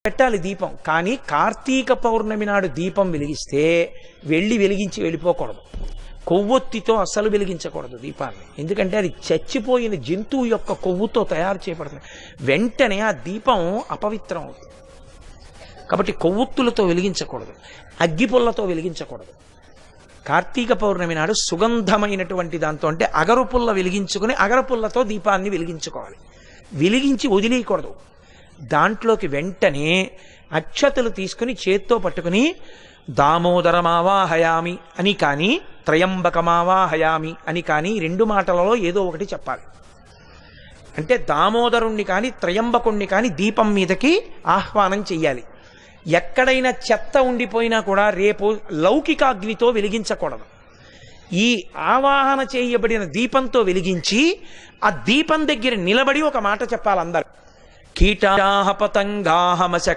పెట్టాలి దీపం. కానీ కార్తీక పౌర్ణమి నాడు దీపం వెలిగిస్తే వెలిగించి వెళ్ళిపోకూడదు. కొవ్వొత్తితో అస్సలు వెలిగించకూడదు దీపాన్ని. ఎందుకంటే అది చచ్చిపోయిన జంతువు యొక్క కొవ్వుతో తయారు చేయబడుతుంది. వెంటనే ఆ దీపం అపవిత్రం అవుతుంది. కాబట్టి కొవ్వొత్తులతో వెలిగించకూడదు, అగ్గిపుల్లతో వెలిగించకూడదు. కార్తీక పౌర్ణమి నాడు సుగంధమైనటువంటి దాంతో, అంటే అగరుపుల్ల వెలిగించుకుని అగరపుల్లతో దీపాన్ని వెలిగించుకోవాలి. వెలిగించి వదిలేయకూడదు. దాంట్లోకి వెంటనే అక్షతలు తీసుకుని చేత్తో పట్టుకుని దామోదరమావాహయామి అని కానీ త్రయంబకమావాహయామి అని కానీ రెండు మాటలలో ఏదో ఒకటి చెప్పాలి. అంటే దామోదరుణ్ణి కానీ త్రయంబకుణ్ణి కానీ దీపం మీదకి ఆహ్వానం చెయ్యాలి. ఎక్కడైనా చెత్త ఉండిపోయినా కూడా రేపు లౌకికాగ్నితో వెలిగించకూడదు. ఈ ఆవాహన చేయబడిన దీపంతో వెలిగించి ఆ దీపం దగ్గర నిలబడి ఒక మాట చెప్పాలి అందరు. కీటాహ పతంగాహ మశక